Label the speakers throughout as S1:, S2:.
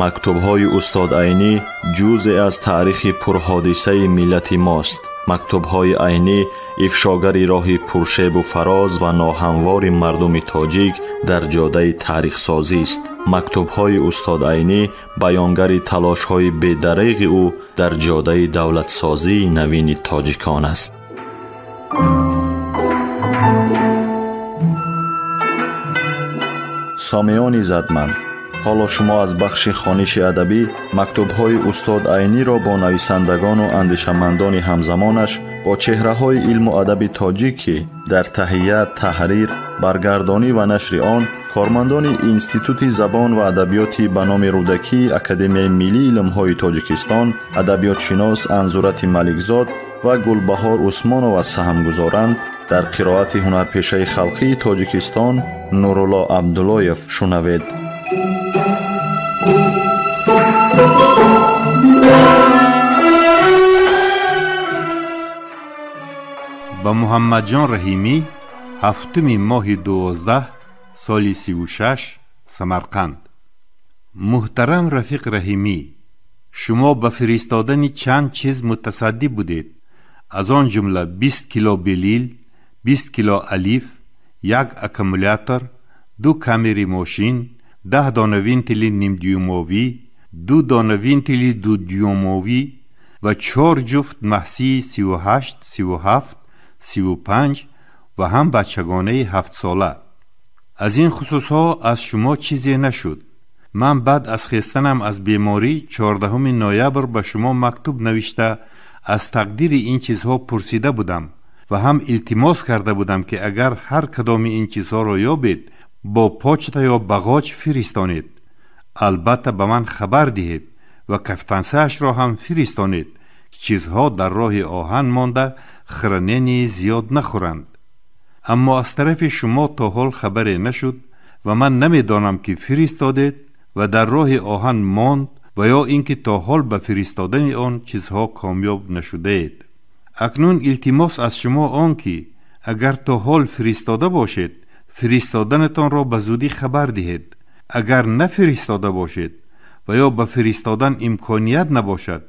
S1: مکتوب‌های استاد عینی جزئی از تاریخ پرحادثه ملت ماست. مکتوب‌های عینی افشاگری راه پرشیب و فراز و ناهموار مردم تاجیک در جاده تاریخ سازی است. مکتوب‌های استاد عینی بیانگر تلاش‌های بی‌دریغ او در جاده دولت سازی نوین تاجیکان است. سامیان عزتمند، حالا شما از بخش خوانش ادبی مکتوب‌های استاد عینی را با نویسندگان و اندیشمندان همزمانش با چهره‌های علم و ادب تاجیک در تهیه، تحریر، برگردانی و نشر آن کارمندان اینستیتوت زبان و ادبیات به نام رودکی اکادمی ملی علم‌های تاجیکستان، ادبیات شناس انزورت ملکزاد و گلبهار عثمانова سهم گذارند. در قرائت هنرپیشه خلقی تاجیکستان نورالله عبداللهیف شنوید.
S2: با محمد جان رحیمی، هفتم ماه 12 سال 36 سمرقند. محترم رفیق رحیمی، شما به فرستادن چند چیز متصدی بودید، از آن جمله 20 کیلو بلیل، 20 کیلو الیف، یک اکمولاتور، 2 کامری ماشین، 10 دانه وینتیل نیم دیوموی، 2 دانه وینتیل 2 دیوموی و 4 جفت محسی 38، 37، 35 و هم بچگانه 7 ساله. از این خصوص ها از شما چیزی نشد. من بعد از خستنم از بیماری 14 نوامبر به شما مکتوب نوشته از تقدیر این چیزها پرسیده بودم و هم التماس کرده بودم که اگر هر کدام این چیزها را یابید با پاچتا یا بغاج فرستانید. البته به من خبر دهید و کفتنسه‌اش را هم فرستانید که چیزها در راه آهن مانده خرنینی زیاد نخورند. اما از طرف شما تا حال خبری نشد و من نمیدانم که فرستادید و در راه آهن ماند و یا اینکه تا حال به فرستادن آن چیزها کامیاب نشده اید. اکنون التماس از شما آن که اگر تا حال فرستاده باشید فرستادنتان را به زودی خبر دهید. اگر نفرستاده باشید و یا به فرستادن امکانیت نباشد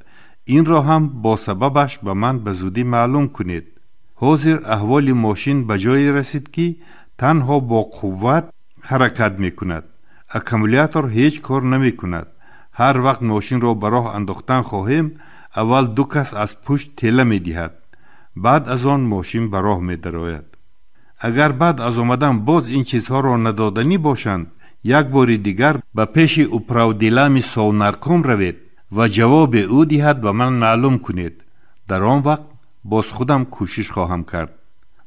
S2: این را هم با سببش به من به زودی معلوم کنید. حاضر احوال ماشین به جای رسید که تنها با قوت حرکت می کند. اکمولاتور هیچ کار نمی کند. هر وقت ماشین را به راه انداختن خواهیم اول 2 کس از پشت تله می دهد. بعد از آن ماشین به راه می درآید. اگر بعد از آمدن باز این چیزها را ندادنی باشند یک بار دیگر به پیش اپراودیلام سونارکوم روید و جواب او دهد و من معلوم کنید. در آن وقت باز خودم کوشش خواهم کرد.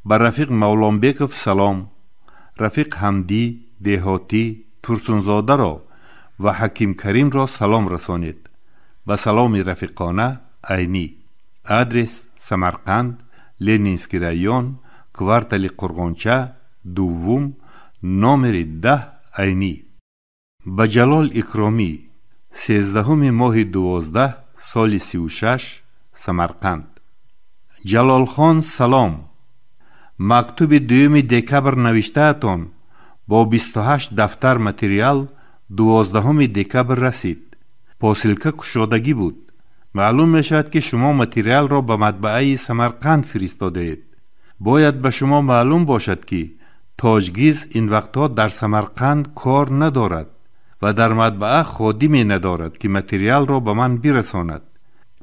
S2: به رفیق مولانبیکوف سلام، رفیق حمدی دهاتی ترسونزاده را و حکیم کریم را سلام رسانید. به سلام رفیقانه عینی. آدرس سمرقند، لنینسکی رایون، کوارتل قرغنچه، دوم، نامر 10 عینی. به جلال اکرامی، 13 ماه 12 سال 36 سمرقند. جلال خان سلام. مکتوب 2 دکبر نوشته اتان با 28 دفتر متریال 12 دکبر رسید. پاسیلکه کشادگی بود. معلوم می شود که شما متریال را به مطبعه سمرقند فرستاده اید. باید به شما معلوم باشد که تاجگیز این وقتها در سمرقند کار ندارد و در مطبعه خادمی ندارد که متریال را به من برساند.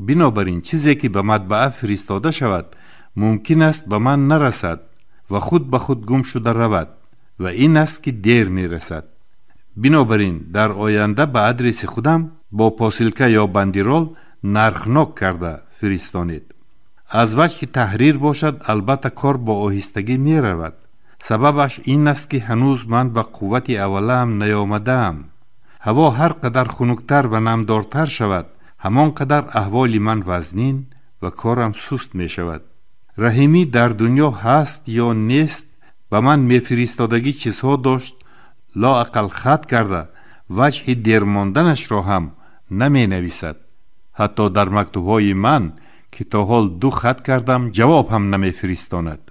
S2: بنابراین چیزی که به مطبعه فرستاده شود ممکن است به من نرسد و خود به خود گم شده رود و این است که دیر می رسد. بنابراین در آینده به آدرس خودم با پاسیلکه یا بندیرول نرخناک کرده فرستانید. از وجه که تحریر باشد البته کار با آهستگی می رود. سببش این است که هنوز من به قوت اوله هم نیامدم. هوا هر قدر خنکتر و نمدارتر شود همان قدر احوال من وزنین و کارم سست می شود. رحیمی در دنیا هست یا نیست به من می فرستادگی چیزها داشت لا اقل خط کرده وجه دیرماندنش را هم نمی نویسد. حتی در مکتوبهای من که تا حال 2 خط کردم جواب هم نمی فرستاند.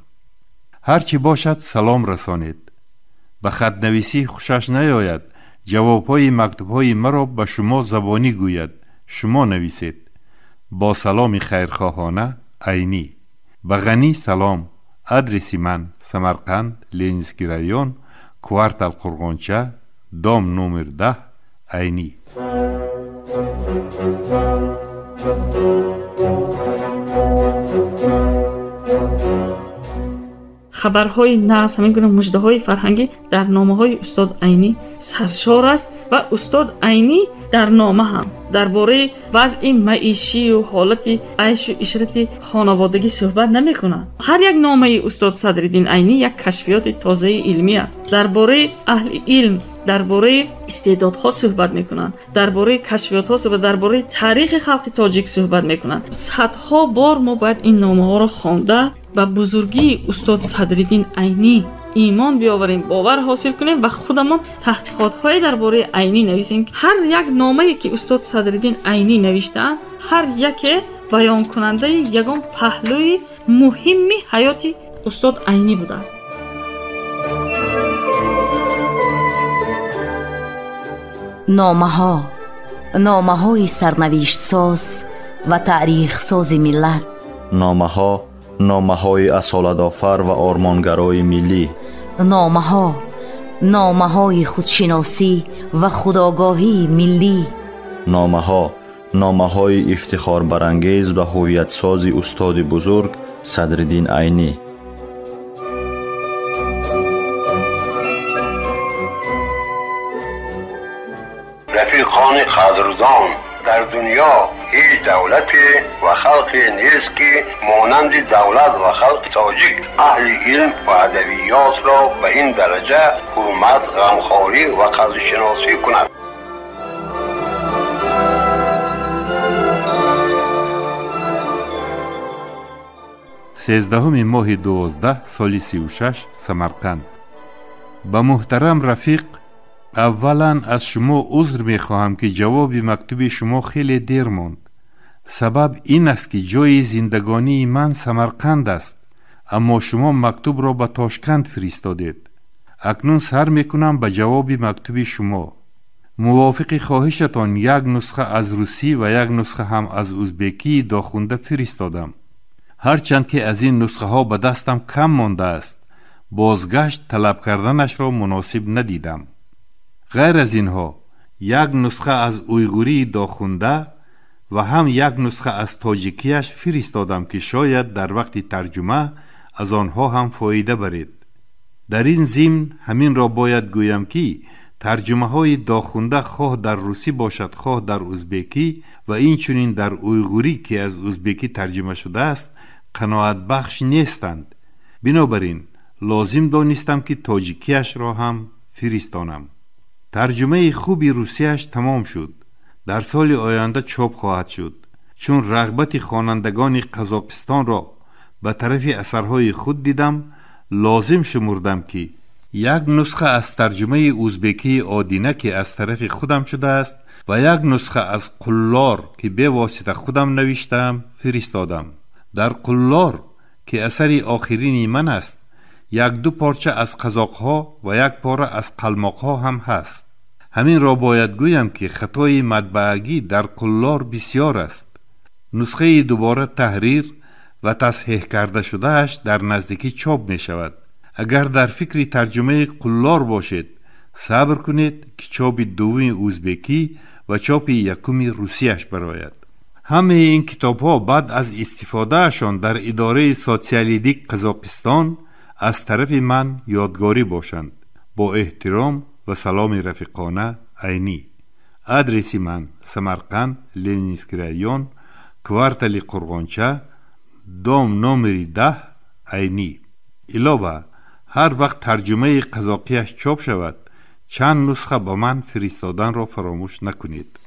S2: هرچی باشد سلام رسانید. به خط نویسی خوشش نیاید جوابهای مکتوبهای مرا به شما زبانی گوید. شما نویسید. با سلام خیرخواهانه عینی. به غنی سلام. آدرس من سمرقند، لنینسکی رایون، کوارتال قرغنچه، دام نمر 10 عینی.
S3: خبرهای ناز، همین گونه مژده‌های فرهنگی در نامه‌های استاد عینی سرشار است و استاد عینی در نامه هم درباره وضع معیشی و حالت عیش و عشرت خانوادگی صحبت نمی‌کنند. هر یک نامه استاد صدرالدین عینی یک کشفیات تازه علمی است. درباره اهل علم، درباره استعدادها صحبت میکنند، درباره کشفیات‌ها صحبت، درباره تاریخ خلق تاجیک صحبت میکنند. صدها بار ما باید این نامه‌ها را خوانده به بزرگی استاد صدرالدین عینی ایمان بیاوریم، باور حاصل کنیم و خودمان تحقیقات‌های درباره عینی نویسیم. هر یک نامه‌ای که استاد صدرالدین عینی نوشته‌اند، هر یک بیان کننده یگان پهلوی مهمی حیات استاد عینی بوده است.
S4: نامه‌های سرنوشت ساز و تاریخ ساز ملت.
S1: نامه‌های اصالت‌آفر و آرمانگرای ملی.
S4: نامه‌های خودشناسی و خودآگاهی ملی.
S1: نامه‌های افتخار برانگیز و هویت سازی استاد بزرگ صدرالدین عینی.
S5: رفیقان قدردان، در دنیا هیچ دولتی و خلقی نیست که مانند دولت و خلق تاجیک اهل علم و ادبیات را به این درجه حرمت، غمخواری و قدرشناسی کند.
S2: سیزدهم ماه 12 سال 36 سمرقند. با محترم رفیق، اولا از شما عذر میخواهم که جواب مکتوب شما خیلی دیر ماند. سبب این است که جای زندگانی من سمرقند است، اما شما مکتوب را به تاشکند فرستادید. اکنون سر میکنم به جواب مکتوب شما. موافق خواهشتان یک نسخه از روسی و یک نسخه هم از ازبکی داخونده فرستادم. هرچند که از این نسخه ها به دستم کم مانده است، بازگشت طلب کردنش را مناسب ندیدم. غیر از اینها یک نسخه از اویغوری داخونده و هم یک نسخه از تاجیکیش فرستادم که شاید در وقت ترجمه از آنها هم فایده برید. در این ضمن همین را باید گویم که ترجمه های داخونده خواه در روسی باشد خواه در ازبکی و این چنین در اویغوری که از ازبکی ترجمه شده است قناعت بخش نیستند. بنابراین لازم دانستم که تاجیکیش را هم فرستانم. ترجمه خوبی روسیش تمام شد. در سال آینده چاپ خواهد شد. چون رغبت خوانندگان قزاقستان را به طرف اثرهای خود دیدم، لازم شمردم که یک نسخه از ترجمه ازبکی آدینه که از طرف خودم شده است و یک نسخه از قلار که به واسطه خودم نوشتم فرستادم. در قلار که اثری آخرین من است، یک دو پارچه از قزاق‌ها و یک پاره از قلماق‌ها هم هست. همین را باید گویم که خطای مطبعگی در قلار بسیار است. نسخه دوباره تحریر و تصحیح کرده شدهش در نزدیکی چاپ می شود. اگر در فکر ترجمه قلار باشید، صبر کنید که چاپ دوم ازبکی و چاپ یکم روسیش براید. همه این کتاب ها بعد از استفاده اشان در اداره سوسیالیدیک قزاقستان از طرف من یادگاری باشند. با احترام و سلام رفیقانه عینی. آدرس من سمرقند، لنینسکی رایون، کوارتال قرغنچه، دام نمر 10 عینی. علاوه هر وقت ترجمه قزاقیش چاپ شود، چند نسخه با من فرستادن را فراموش نکنید.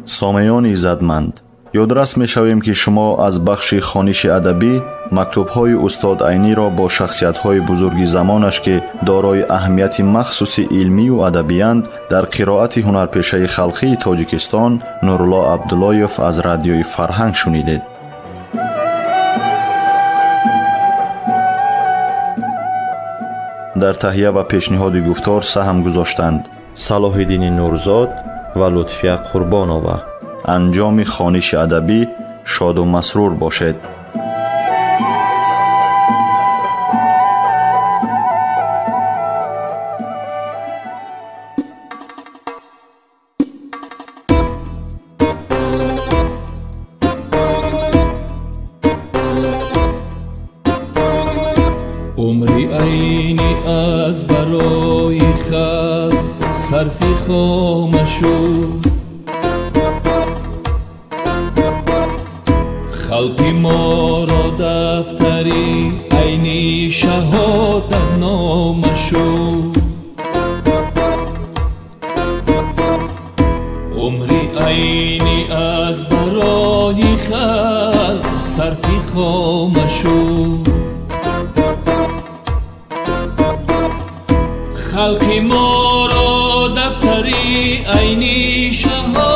S1: سامعان عزتمند، یادرس می‌شویم که شما از بخش خوانش ادبی مکتوب‌های استاد عینی را با شخصیت‌های بزرگ زمانش که دارای اهمیت مخصوص علمی و ادبی‌اند در قرائت هنرپیشه خلقی تاجیکستان نورالله عبداللهیف از رادیوی فرهنگ شنیدید. дар таҳия ва пешниҳоди гуфтор саҳм гузоштанд.
S6: салоҳиддини нурзод ва лутфия қурбонова.
S1: анҷоми хониши адабӣ шоду масрур бошед.
S7: عمری عینی از برای خلق صرفی خامشو، خلقی ما را دفتری عینی شهادت نامشو. عمری عینی از برای خلق صرفی خامشو، خلقی ما را دفتری عینی شهادت